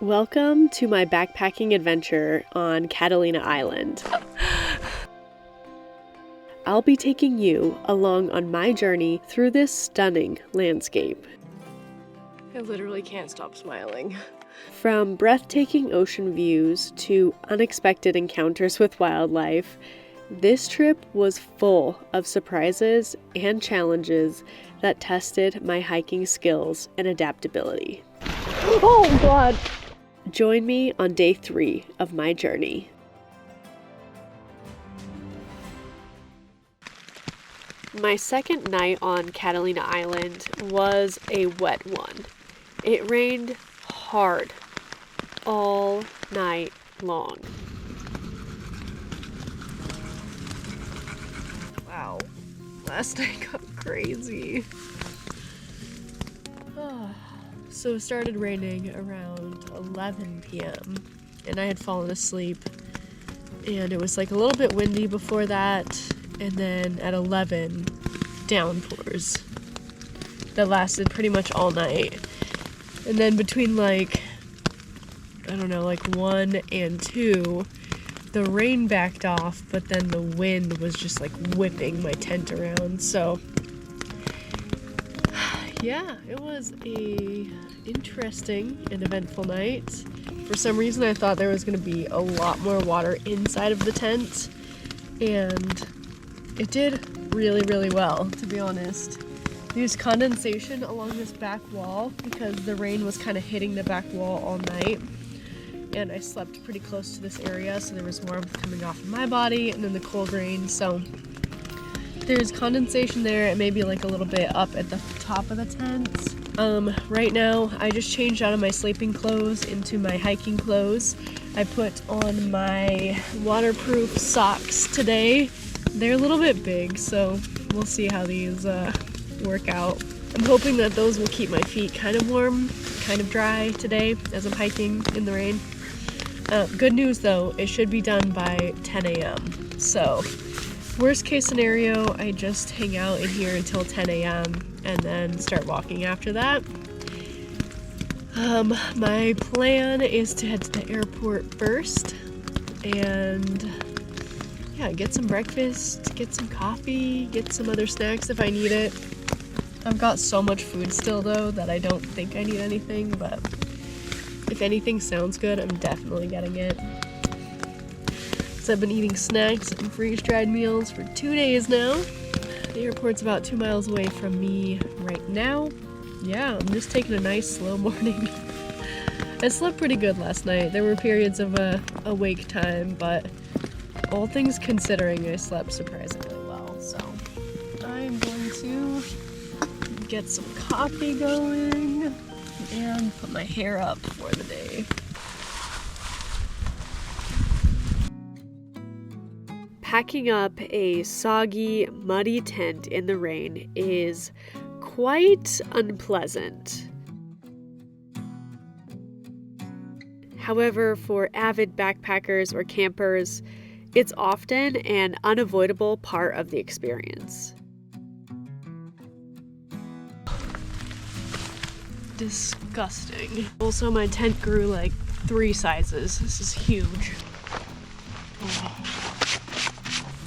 Welcome to my backpacking adventure on Catalina Island. I'll be taking you along on my journey through this stunning landscape. I literally can't stop smiling. From breathtaking ocean views to unexpected encounters with wildlife, this trip was full of surprises and challenges that tested my hiking skills and adaptability. Oh God! Join me on day 3 of my journey. My second night on Catalina Island was a wet one. It rained hard all night long. Wow, last night got crazy. So it started raining around 11 p.m. and I had fallen asleep, and it was like a little bit windy before that, and then at 11, downpours that lasted pretty much all night. And then between like 1 and 2, the rain backed off, but then the wind was just like whipping my tent around. So yeah, it was a interesting and eventful night. For some reason I thought there was going to be a lot more water inside of the tent, and it did really, really well, to be honest. There's condensation along this back wall because the rain was kind of hitting the back wall all night, and I slept pretty close to this area, so there was warmth coming off of my body and then the cold rain. So there's condensation there, and maybe like a little bit up at the top of the tent. Right now I just changed out of my sleeping clothes into my hiking clothes. I put on my waterproof socks today. They're a little bit big, so we'll see how these work out. I'm hoping that those will keep my feet kind of warm, kind of dry today as I'm hiking in the rain. Good news though, it should be done by 10 a.m. So worst case scenario, I just hang out in here until 10 a.m. and then start walking after that. My plan is to head to the airport first and get some breakfast, get some coffee, get some other snacks if I need it. I've got so much food still though that I don't think I need anything, but if anything sounds good, I'm definitely getting it. So I've been eating snacks and freeze-dried meals for 2 days now. The airport's about 2 miles away from me right now. Yeah, I'm just taking a nice slow morning. I slept pretty good last night. There were periods of awake time, but all things considering, I slept surprisingly well. So I'm going to get some coffee going and put my hair up for the day. Packing up a soggy, muddy tent in the rain is quite unpleasant. However, for avid backpackers or campers, it's often an unavoidable part of the experience. Disgusting. Also, my tent grew like 3 sizes. This is huge.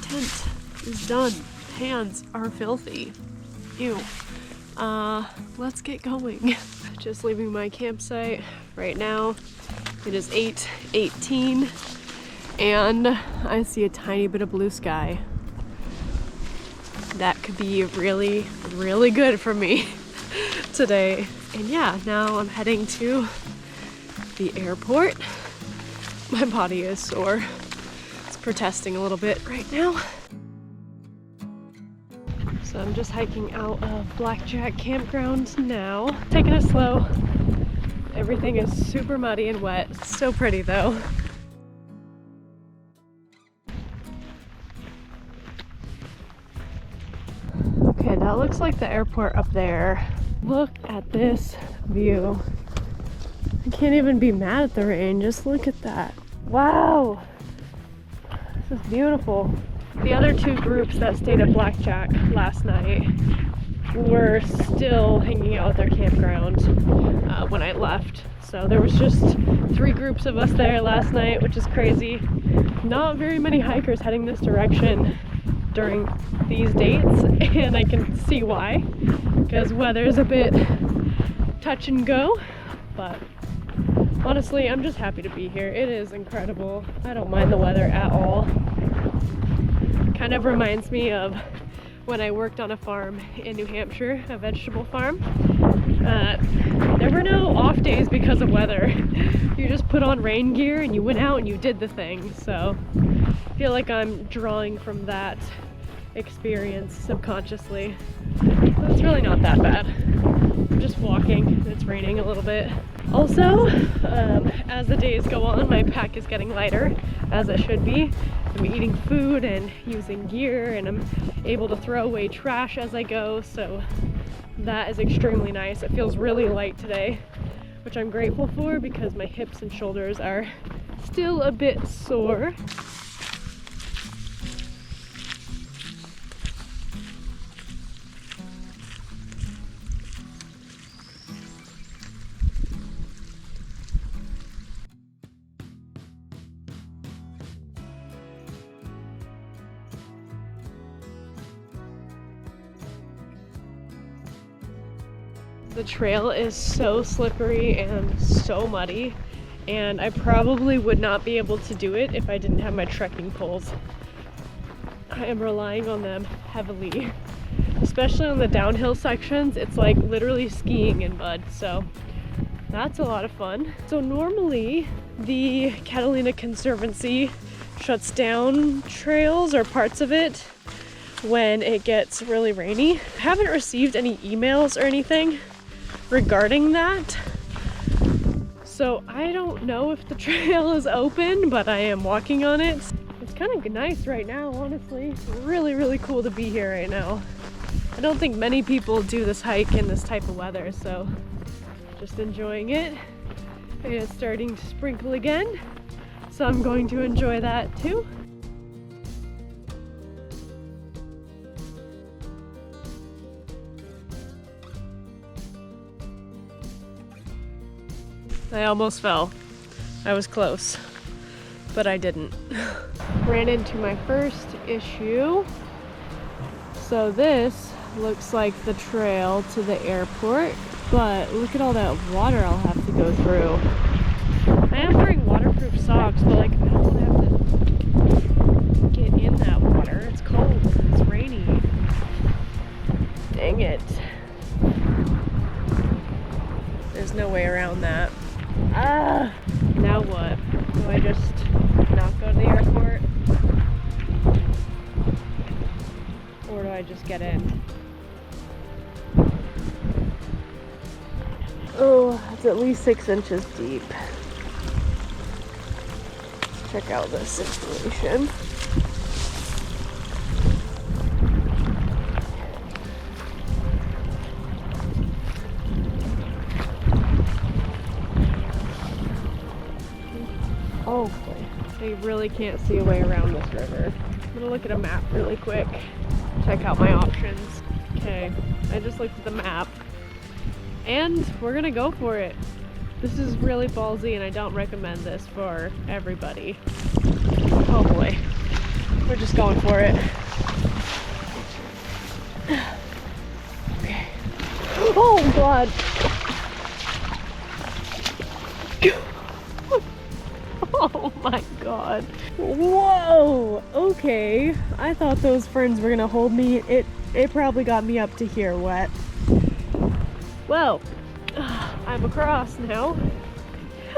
Tent is done. Hands are filthy. Ew. Let's get going. Just leaving my campsite right now. It is 8:18 and I see a tiny bit of blue sky. That could be really, really good for me today. And yeah, now I'm heading to the airport. My body is sore. It's protesting a little bit right now. So I'm just hiking out of Blackjack Campground now. Taking it slow. Everything is super muddy and wet. It's so pretty though. Okay, that looks like the airport up there. Look at this view. I can't even be mad at the rain. Just look at that. Wow. This is beautiful. The other 2 groups that stayed at Blackjack last night were still hanging out at their campground when I left. So there was just 3 groups of us there last night, which is crazy. Not very many hikers heading this direction during these dates, and I can see why, because weather's a bit touch and go, but honestly, I'm just happy to be here. It is incredible. I don't mind the weather at all. Kind of reminds me of when I worked on a farm in New Hampshire, a vegetable farm. There were no off days because of weather. You just put on rain gear and you went out and you did the thing. So I feel like I'm drawing from that experience subconsciously. So it's really not that bad. I'm just walking. It's raining a little bit. Also, as the days go on, my pack is getting lighter, as it should be. I'm eating food and using gear, and I'm able to throw away trash as I go, so that is extremely nice. It feels really light today, which I'm grateful for because my hips and shoulders are still a bit sore. The trail is so slippery and so muddy, and I probably would not be able to do it if I didn't have my trekking poles. I am relying on them heavily, especially on the downhill sections. It's like literally skiing in mud, so that's a lot of fun. So normally the Catalina Conservancy shuts down trails or parts of it when it gets really rainy. I haven't received any emails or anything regarding that, so I don't know if the trail is open, but I am walking on it. It's kind of nice right now, honestly. Really cool to be here right now. I don't think many people do this hike in this type of weather, so just enjoying it. And it's starting to sprinkle again, so I'm going to enjoy that too. I almost fell. I was close, but I didn't. Ran into my first issue. So this looks like the trail to the airport, but look at all that water I'll have to go through. I am wearing waterproof socks, but like I don't have to get in that water. It's cold, it's rainy. Dang it. There's no way around that. Now what? Do I just not go to the airport? Or do I just get in? Oh, it's at least 6 inches deep. Let's check out this situation. Oh boy, I really can't see a way around this river. I'm gonna look at a map really quick, check out my options. Okay, I just looked at the map, and we're gonna go for it. This is really ballsy, and I don't recommend this for everybody. Oh boy, we're just going for it. Okay. Oh God. Oh my God. Whoa! Okay. I thought those ferns were gonna hold me. It probably got me up to here wet. Well, I'm across now.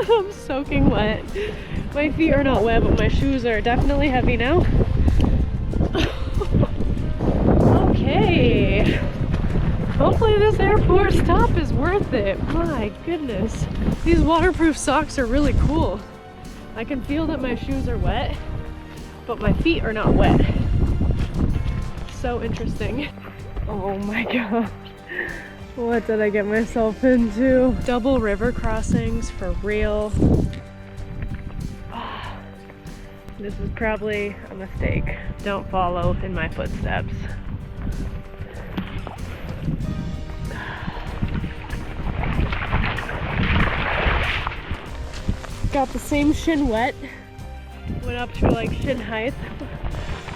I'm soaking wet. My feet are not wet, but my shoes are definitely heavy now. Okay. Hopefully this airport stop is worth it. My goodness. These waterproof socks are really cool. I can feel that my shoes are wet, but my feet are not wet. So interesting. Oh my God. What did I get myself into? Double river crossings for real. This is probably a mistake. Don't follow in my footsteps. got the same shin wet. Went up to like shin height,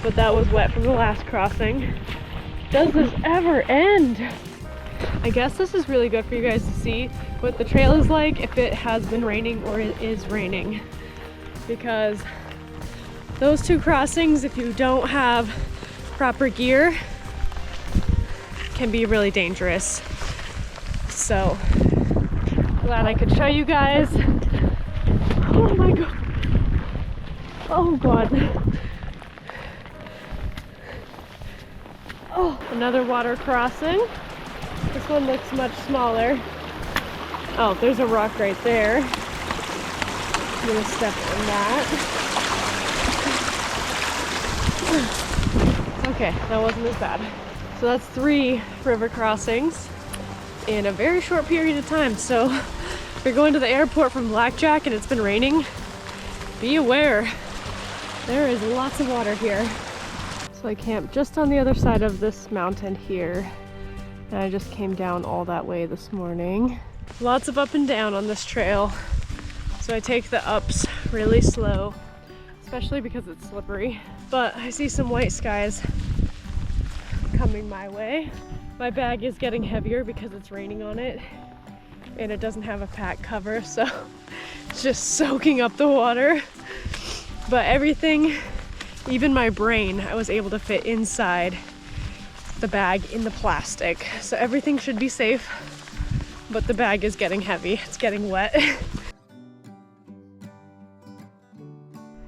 but that was wet from the last crossing. Does this ever end? I guess this is really good for you guys to see what the trail is like if it has been raining or it is raining. Because those two crossings, if you don't have proper gear, can be really dangerous. So glad I could show you guys. Oh my god. Oh god. Oh, another water crossing. This one looks much smaller. Oh, there's a rock right there. I'm gonna step on that. Okay, that wasn't as bad. So that's 3 river crossings in a very short period of time. So if you're going to the airport from Blackjack and it's been raining, be aware. There is lots of water here. So I camped just on the other side of this mountain here. And I just came down all that way this morning. Lots of up and down on this trail. So I take the ups really slow, especially because it's slippery. But I see some white skies coming my way. My bag is getting heavier because it's raining on it and it doesn't have a pack cover, so it's just soaking up the water. But everything, even my brain, I was able to fit inside the bag in the plastic. So everything should be safe, but the bag is getting heavy. It's getting wet.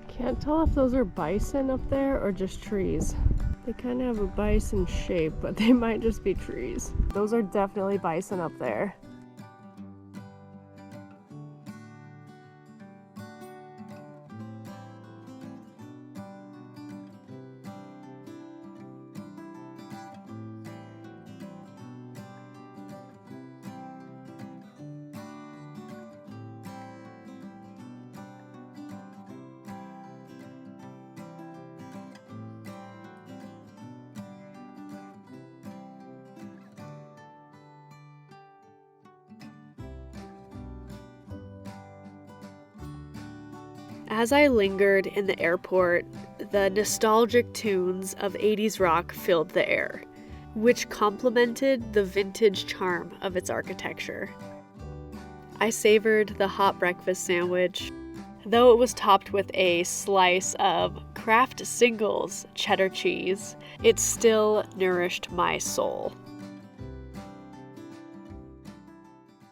Can't tell if those are bison up there or just trees. They kind of have a bison shape, but they might just be trees. Those are definitely bison up there. As I lingered in the airport, the nostalgic tunes of 80s rock filled the air, which complemented the vintage charm of its architecture. I savored the hot breakfast sandwich, though it was topped with a slice of Kraft Singles cheddar cheese. It still nourished my soul.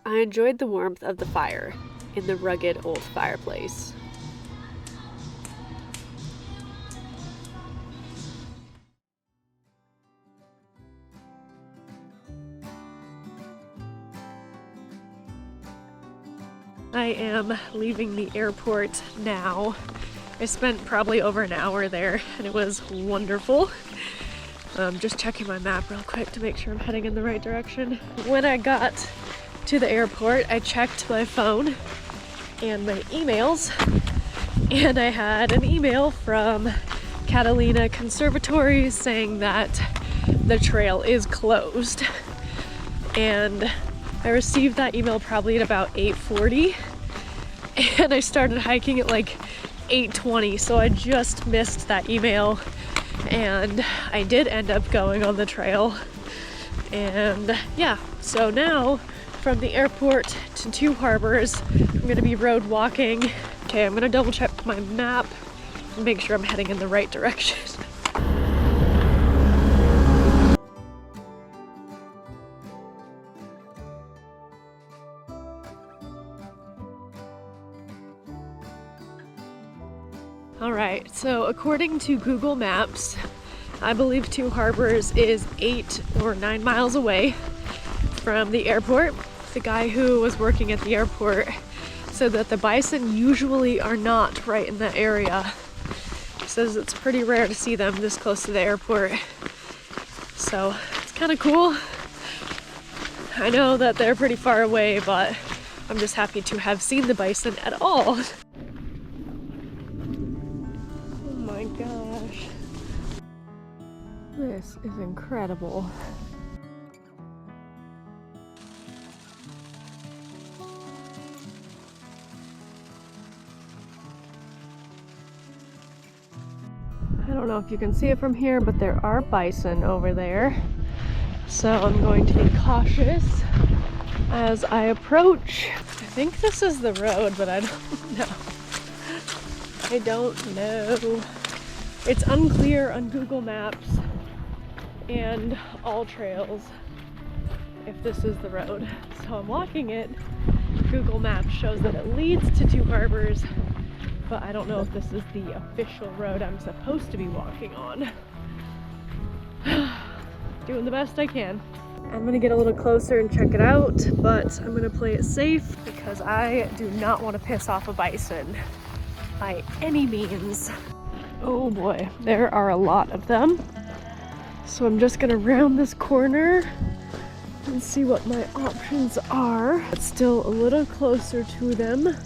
I enjoyed the warmth of the fire in the rugged old fireplace. I am leaving the airport now. I spent probably over an hour there and it was wonderful. Just checking my map real quick to make sure I'm heading in the right direction. When I got to the airport, I checked my phone and my emails, and I had an email from Catalina Conservatory saying that the trail is closed. And I received that email probably at about 8:40, and I started hiking at like 8:20, so I just missed that email, and I did end up going on the trail. And yeah, so now from the airport to Two Harbors, I'm gonna be road walking. Okay, I'm gonna double check my map and make sure I'm heading in the right direction. Alright, so according to Google Maps, I believe Two Harbors is 8 or 9 miles away from the airport. The guy who was working at the airport said that the bison usually are not right in that area. He says it's pretty rare to see them this close to the airport. So it's kind of cool. I know that they're pretty far away, but I'm just happy to have seen the bison at all. Oh my gosh. This is incredible. don't know if you can see it from here, but there are bison over there. So I'm going to be cautious as I approach. I think this is the road, but I don't know. I don't know. It's unclear on Google Maps and all trails if this is the road. So I'm walking it. Google Maps shows that it leads to Two Harbors, but I don't know if this is the official road I'm supposed to be walking on. Doing the best I can. I'm gonna get a little closer and check it out, but I'm gonna play it safe because I do not want to piss off a bison by any means. Oh boy, there are a lot of them. So I'm just gonna round this corner and see what my options are. It's still a little closer to them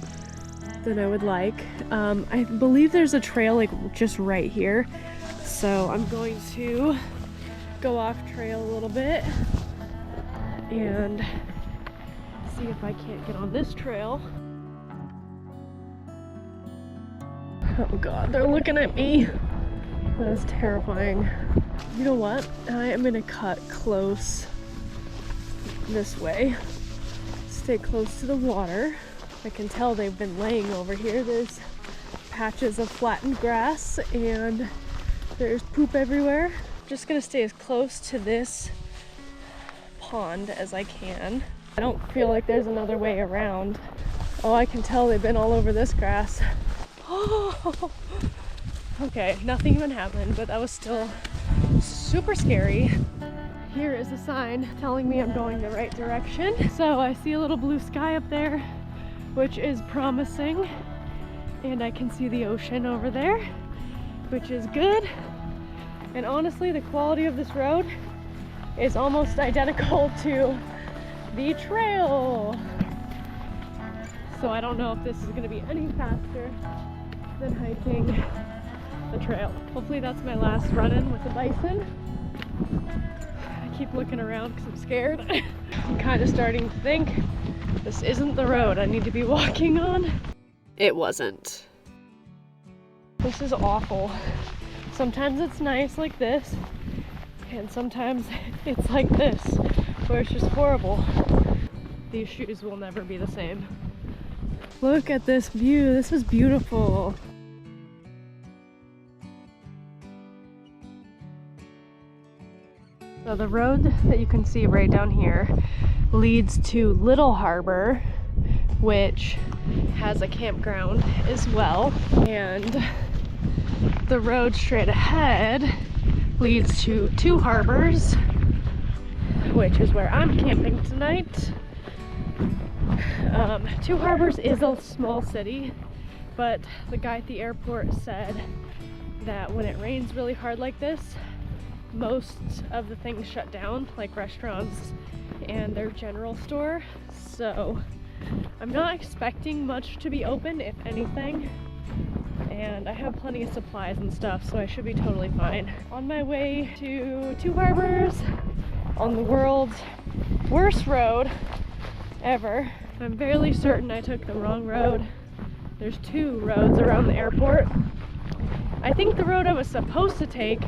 than I would like. I believe there's a trail like just right here. So I'm going to go off trail a little bit and see if I can't get on this trail. Oh god, they're looking at me. That is terrifying. You know what? I am gonna cut close this way. Stay close to the water. I can tell they've been laying over here. There's patches of flattened grass and there's poop everywhere. Just gonna stay as close to this pond as I can. I don't feel like there's another way around. Oh, I can tell they've been all over this grass. Oh, okay, nothing even happened, but that was still super scary. Here is a sign telling me I'm going the right direction. So I see a little blue sky up there, which is promising. And I can see the ocean over there, which is good. And honestly, the quality of this road is almost identical to the trail. So I don't know if this is going to be any faster than hiking the trail. Hopefully that's my last run-in with the bison. I keep looking around because I'm scared. I'm kind of starting to think this isn't the road I need to be walking on. It wasn't. This is awful. Sometimes it's nice like this, and sometimes it's like this, where it's just horrible. These shoes will never be the same. Look at this view. This is beautiful. So the road that you can see right down here leads to Little Harbor, which has a campground as well. And the road straight ahead leads to Two Harbors, which is where I'm camping tonight. Two Harbors is a small city, but the guy at the airport said that when it rains really hard like this, most of the things shut down, like restaurants and their general store. So I'm not expecting much to be open, if anything. And I have plenty of supplies and stuff, so I should be totally fine. On my way to Two Harbors on the world's worst road ever. I'm fairly certain I took the wrong road. There's two roads around the airport. I think the road I was supposed to take,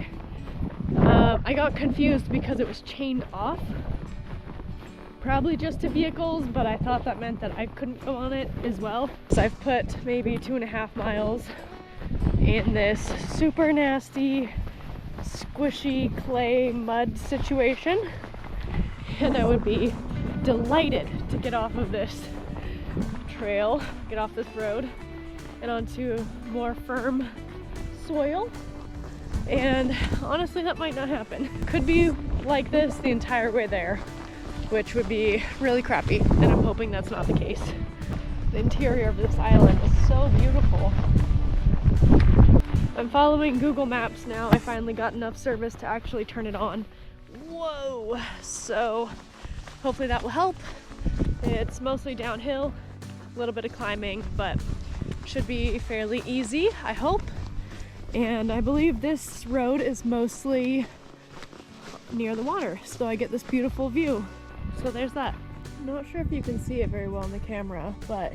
I got confused because it was chained off. Probably just to vehicles, but I thought that meant that I couldn't go on it as well. So I've put maybe 2.5 miles in this super nasty, squishy clay mud situation. And I would be delighted to get off of this trail, get off this road, and onto more firm soil. And honestly, that might not happen. Could be like this the entire way there, which would be really crappy, and I'm hoping that's not the case. The interior of this island is so beautiful. I'm following Google Maps now. I finally got enough service to actually turn it on. Whoa! So hopefully that will help. It's mostly downhill, a little bit of climbing, but should be fairly easy, I hope. And I believe this road is mostly near the water, so I get this beautiful view. So there's that. I'm not sure if you can see it very well on the camera, but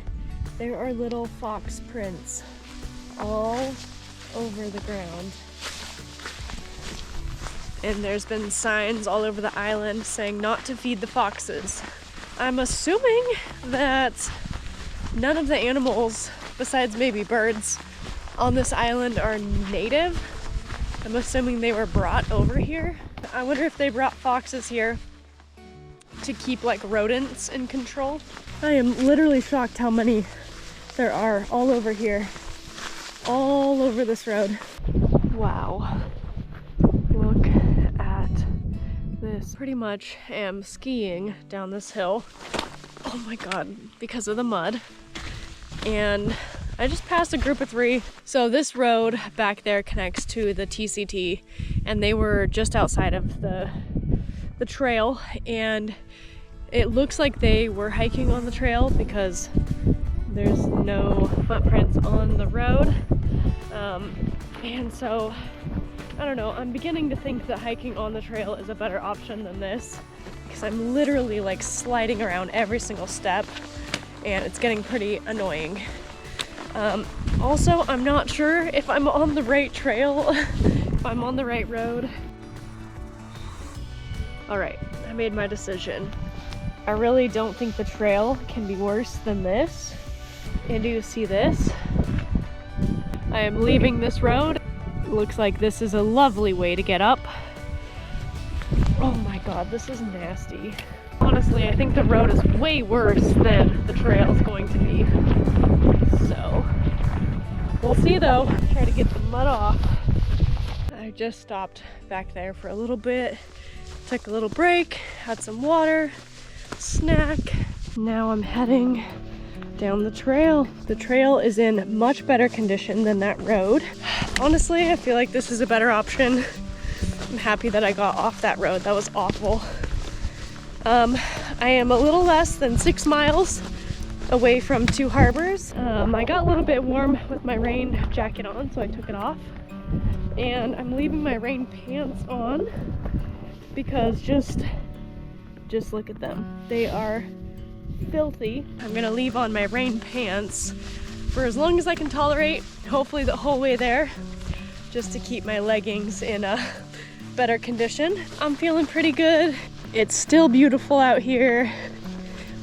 there are little fox prints all over the ground. and there's been signs all over the island saying not to feed the foxes. I'm assuming that none of the animals, besides maybe birds, on this island are native. I'm assuming they were brought over here. I wonder if they brought foxes here to keep like rodents in control. I am literally shocked how many there are all over here, all over this road. Wow, look at this. Pretty much am skiing down this hill. Oh my god, because of the mud. And I just passed a group of 3. So this road back there connects to the TCT, and they were just outside of the trail, and it looks like they were hiking on the trail because there's no footprints on the road. And so, I don't know, I'm beginning to think that hiking on the trail is a better option than this, because I'm literally like sliding around every single step, and it's getting pretty annoying. Also, I'm not sure if I'm on the right trail, if I'm on the right road. Alright, I made my decision. I really don't think the trail can be worse than this. And do you see this? I am leaving this road. It looks like this is a lovely way to get up. Oh my god, this is nasty. Honestly, I think the road is way worse than the trail is going to be. So, we'll see though. Try to get the mud off. I just stopped back there for a little bit, took a little break, had some water, snack. Now I'm heading down the trail. The trail is in much better condition than that road. Honestly, I feel like this is a better option. I'm happy that I got off that road. That was awful. I am a little less than 6 miles away from 2 harbors. I got a little bit warm with my rain jacket on, so I took it off. And I'm leaving my rain pants on because just look at them. They are filthy. I'm gonna leave on my rain pants for as long as I can tolerate, hopefully the whole way there, just to keep my leggings in a better condition. I'm feeling pretty good. It's still beautiful out here,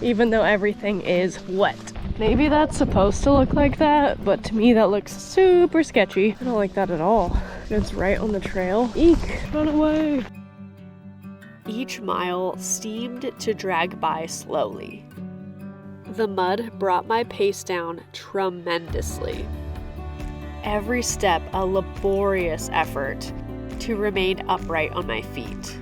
even though everything is wet. Maybe that's supposed to look like that, but to me that looks super sketchy. I don't like that at all. It's right on the trail. Eek, run away. Each mile seemed to drag by slowly. The mud brought my pace down tremendously. Every step a laborious effort to remain upright on my feet.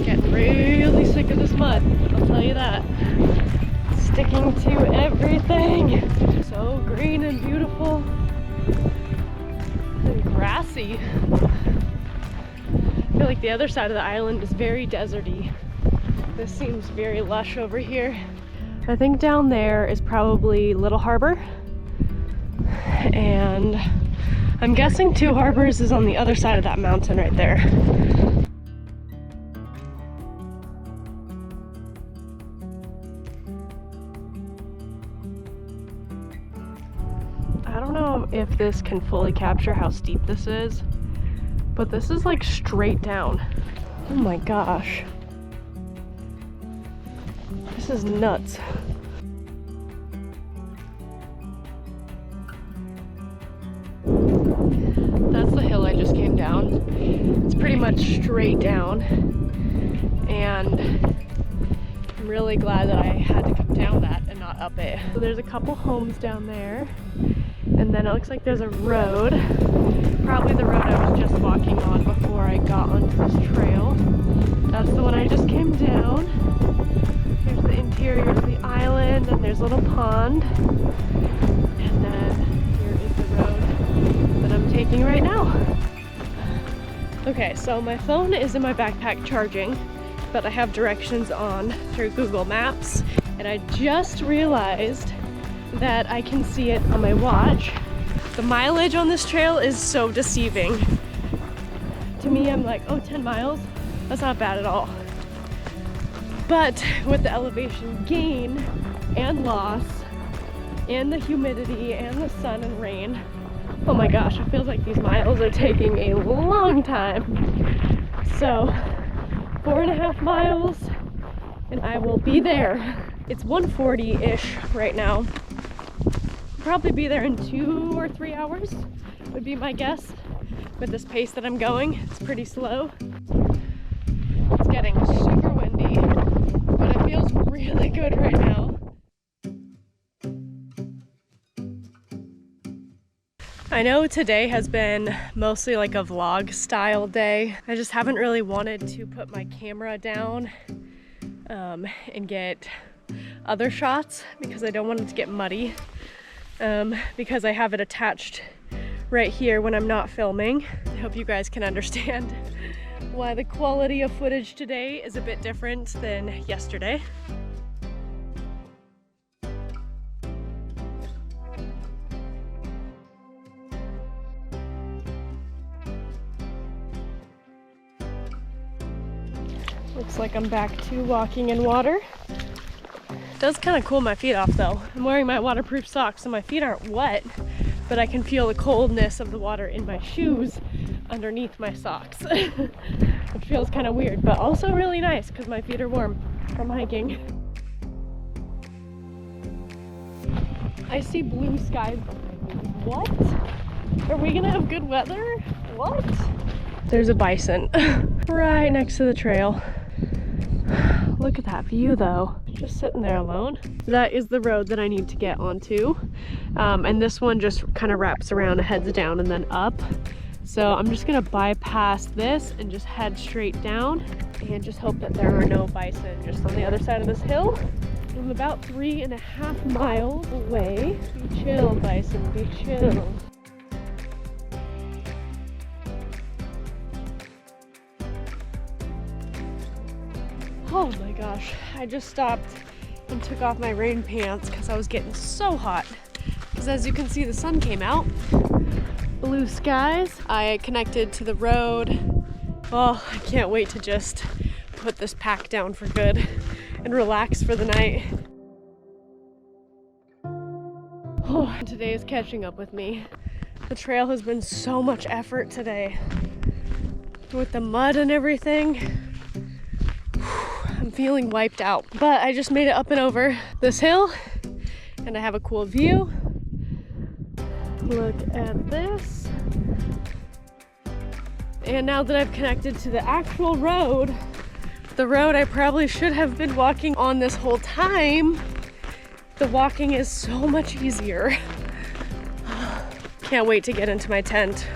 Getting really sick of this mud, I'll tell you that. Sticking to everything. So green and beautiful. And grassy. I feel like the other side of the island is very deserty. This seems very lush over here. I think down there is probably Little Harbor. And I'm guessing 2 Harbors is on the other side of that mountain right there. I don't know if this can fully capture how steep this is, but this is like straight down. Oh my gosh. This is nuts. That's the hill I just came down. It's pretty much straight down, and I'm really glad that I had to come down that and not up it. So there's a couple homes down there, and then it looks like there's a road, probably the road I was just walking on before I got onto this trail. That's the one I just came down. Here's the interior of the island, and there's a little pond, and then here is the road that I'm taking right now. Okay, so my phone is in my backpack charging, but I have directions on through Google Maps, and I just realized that I can see it on my watch. The mileage on this trail is so deceiving. To me, I'm like, oh, 10 miles? That's not bad at all. But with the elevation gain and loss, and the humidity and the sun and rain. Oh my gosh, it feels like these miles are taking a long time. So 4.5 miles and I will be there. It's 1:40-ish right now. Probably be there in 2 or 3 hours would be my guess. With this pace that I'm going, it's pretty slow. It's getting super windy, but it feels really good right now. I know today has been mostly like a vlog style day. I just haven't really wanted to put my camera down and get other shots because I don't want it to get muddy. Because I have it attached right here when I'm not filming. I hope you guys can understand why the quality of footage today is a bit different than yesterday. Looks like I'm back to walking in water. It does kind of cool my feet off though. I'm wearing my waterproof socks so my feet aren't wet, but I can feel the coldness of the water in my shoes underneath my socks. Which feels kind of weird, but also really nice because my feet are warm from hiking. I see blue skies. What? Are we gonna have good weather? What? There's a bison right next to the trail. Look at that view though, just sitting there alone. That is the road that I need to get onto. And this one just kind of wraps around, heads down and then up. So I'm just gonna bypass this and just head straight down and just hope that there are no bison just on the other side of this hill. I'm about 3.5 miles away. Be chill, bison, be chill. Oh my gosh, I just stopped and took off my rain pants because I was getting so hot. Because as you can see, the sun came out. Blue skies. I connected to the road. Oh, I can't wait to just put this pack down for good and relax for the night. Oh, today is catching up with me. The trail has been so much effort today. With the mud and everything. I'm feeling wiped out, but I just made it up and over this hill and I have a cool view. Look at this. And now that I've connected to the actual road, the road I probably should have been walking on this whole time, the walking is so much easier. Can't wait to get into my tent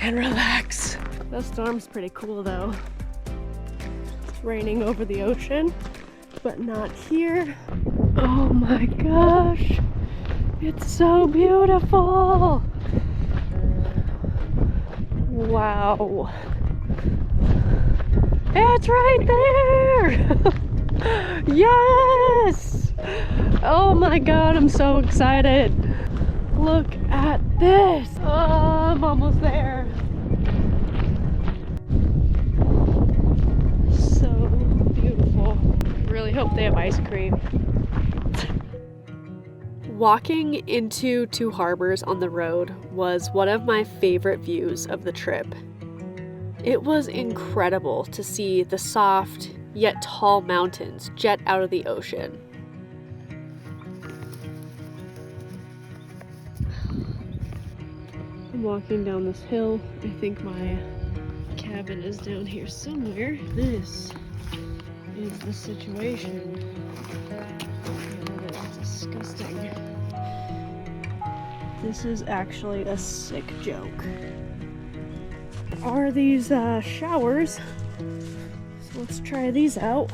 and relax. The storm's pretty cool though. Raining over the ocean, but not here. Oh my gosh, it's so beautiful. Wow, it's right there. Yes, oh my god, I'm so excited. Look at this. Oh, I'm almost there. Really hope they have ice cream. Walking into two harbors on the road was one of my favorite views of the trip. It was incredible to see the soft yet tall mountains jet out of the ocean. I'm walking down this hill. I think my cabin is down here somewhere. This is the situation. That is disgusting. This is actually a sick joke. Are these showers? So let's try these out.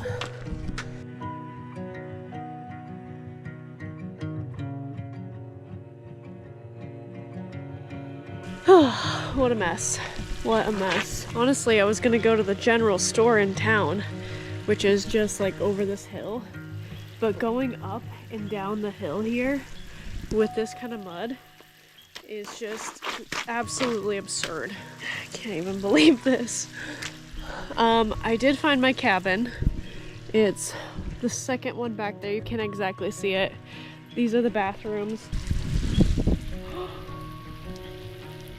What a mess. What a mess. Honestly, I was gonna go to the general store in town, which is just like over this hill. But going up and down the hill here with this kind of mud is just absolutely absurd. I can't even believe this. I did find my cabin. It's the second one back there. You can't exactly see it. These are the bathrooms.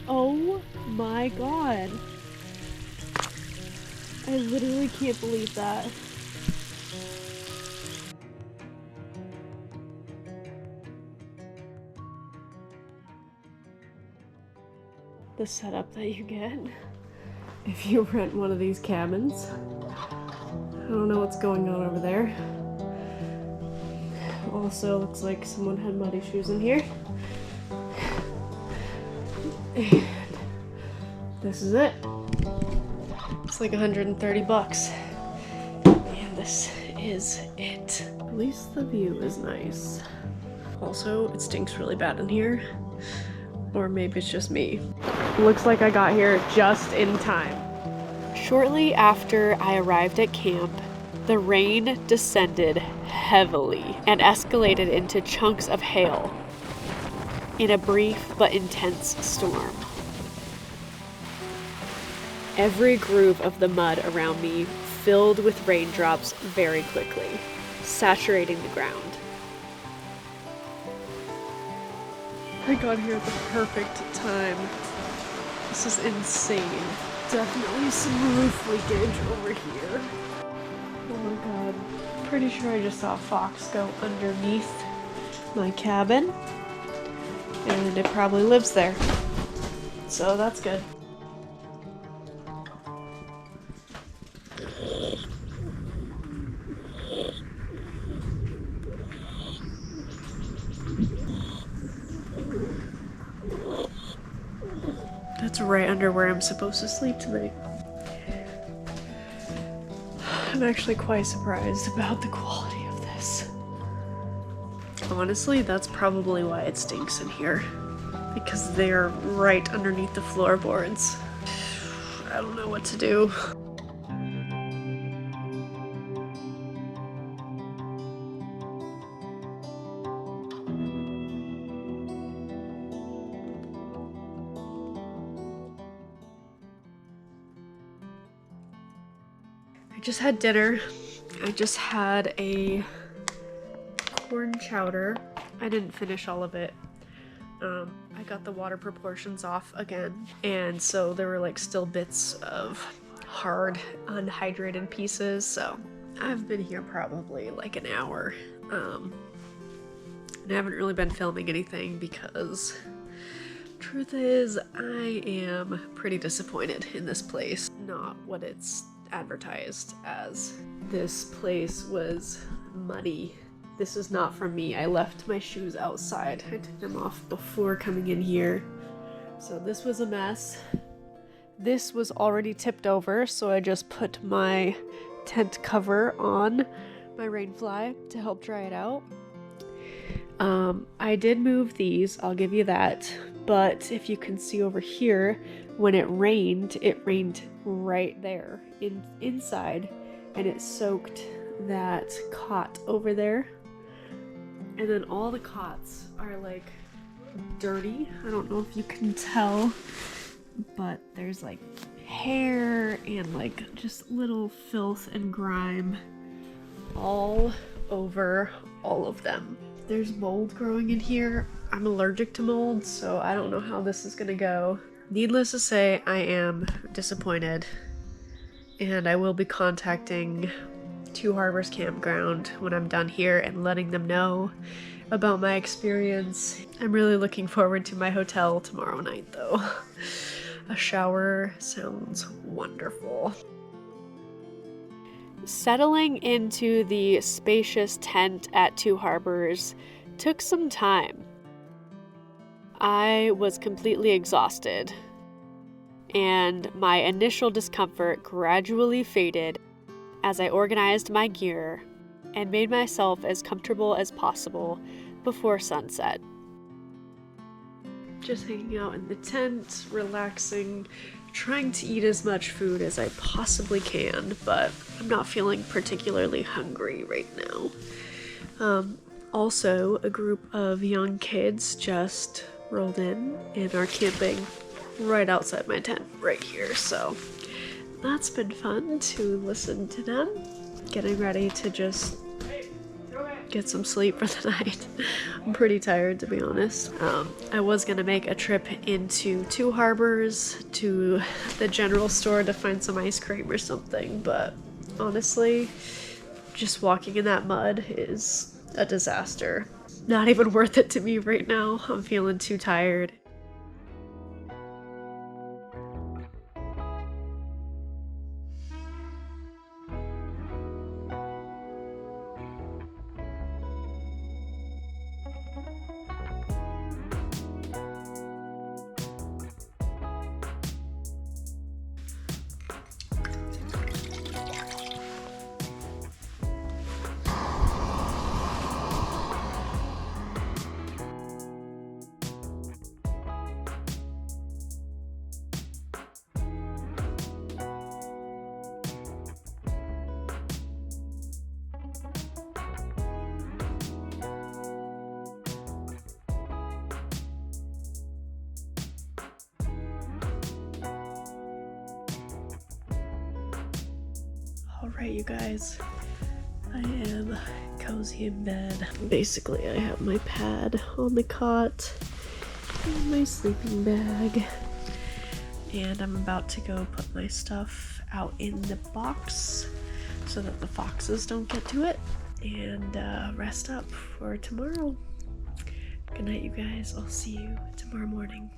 Oh my god. I literally can't believe that. The setup that you get if you rent one of these cabins. I don't know what's going on over there. Also, looks like someone had muddy shoes in here. And this is it. It's like 130 bucks. And this is it. At least the view is nice. Also, it stinks really bad in here. Or maybe it's just me. Looks like I got here just in time. Shortly after I arrived at camp, the rain descended heavily and escalated into chunks of hail in a brief but intense storm. Every groove of the mud around me filled with raindrops very quickly, saturating the ground. I got here at the perfect time. This is insane. Definitely some roof leakage over here. Oh my god. Pretty sure I just saw a fox go underneath my cabin. And it probably lives there. So that's good. That's right under where I'm supposed to sleep tonight. I'm actually quite surprised about the quality of this. Honestly, that's probably why it stinks in here. Because they're right underneath the floorboards. I don't know what to do. I just had dinner. I just had a corn chowder. I didn't finish all of it. I got the water proportions off again, and so there were like still bits of hard, unhydrated pieces, so I've been here probably like an hour. And I haven't really been filming anything because truth is I am pretty disappointed in this place. Not what it's advertised as. This place was muddy. This is not from me. I left my shoes outside. I took them off before coming in here. So this was a mess. This was already tipped over, so I just put my tent cover on my rain fly to help dry it out. I did move these, I'll give you that. But if you can see over here, when it rained right there inside, and it soaked that cot over there. And then all the cots are like dirty. I don't know if you can tell, but there's like hair and like just little filth and grime all over all of them. There's mold growing in here. I'm allergic to mold, so I don't know how this is gonna go. Needless to say, I am disappointed, and I will be contacting Two Harbors Campground when I'm done here and letting them know about my experience. I'm really looking forward to my hotel tomorrow night though. A shower sounds wonderful. Settling into the spacious tent at Two Harbors took some time. I was completely exhausted, and my initial discomfort gradually faded as I organized my gear and made myself as comfortable as possible before sunset. Just hanging out in the tent, relaxing, trying to eat as much food as I possibly can, but I'm not feeling particularly hungry right now. Also, a group of young kids just rolled in and are camping right outside my tent right here, so that's been fun to listen to them getting ready to just get some sleep for the night. I'm pretty tired, to be honest. I was gonna make a trip into Two Harbors to the general store to find some ice cream or something, but honestly, just walking in that mud is a disaster. Not even worth it to me right now. I'm feeling too tired. Alright, you guys, I am cozy in bed. Basically, I have my pad on the cot and my sleeping bag, and I'm about to go put my stuff out in the box so that the foxes don't get to it, and rest up for tomorrow. Good night, you guys. I'll see you tomorrow morning.